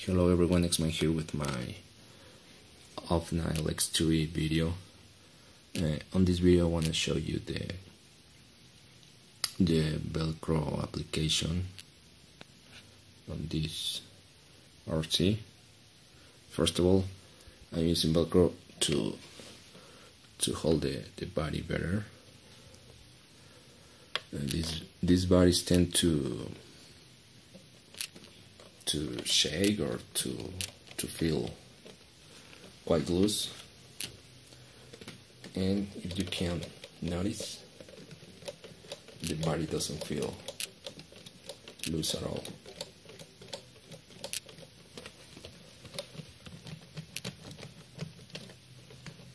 Hello everyone, X-Man here with my Ofna Lx2e video. On this video I want to show you the velcro application on this RC. First of all, I'm using velcro to hold the body better. These bodies tend to shake or to feel quite loose, and if you can notice, the body doesn't feel loose at all.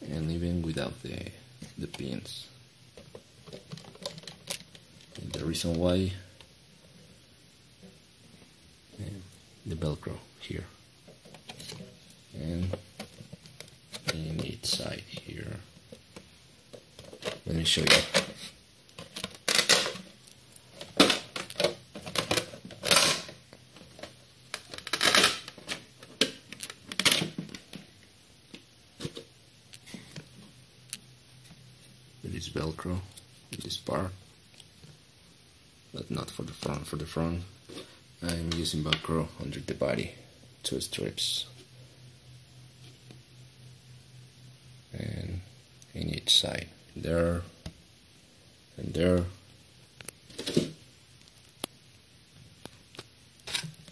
And even without the pins. And the reason why, the velcro here and in each side here. Let me show you. There is velcro in this part, but not for the front. For the front, I'm using velcro under the body, 2 strips, and in each side, there and there,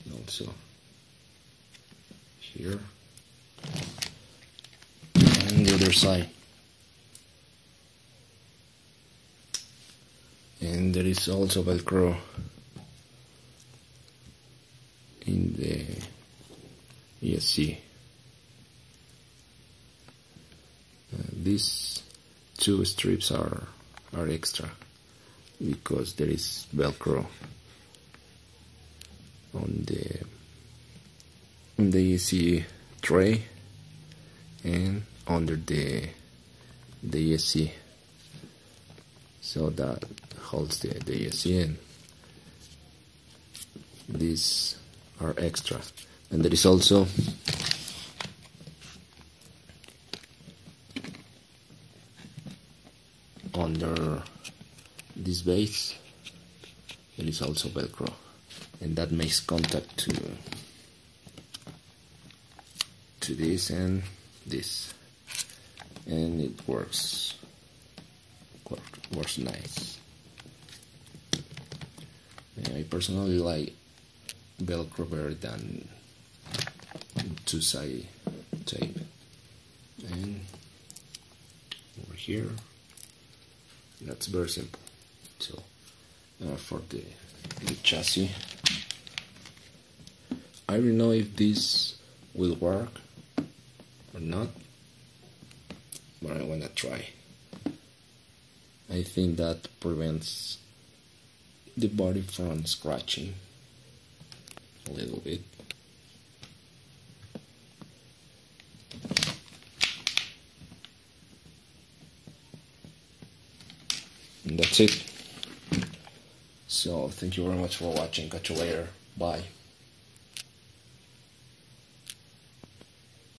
and also here, and the other side. And there is also velcro in the ESC. These 2 strips are extra because there is velcro on the ESC tray and under the ESC, so that holds the ESC in. These are extra, and there is also under this base there is also velcro, and that makes contact to this and this, and it works nice. I personally like velcro better than 2-side tape. And over here, that's very simple. So for the chassis, I don't know if this will work or not, but I wanna try. I think that prevents the body from scratching a little bit. And that's it. So thank you very much for watching. Catch you later. Bye.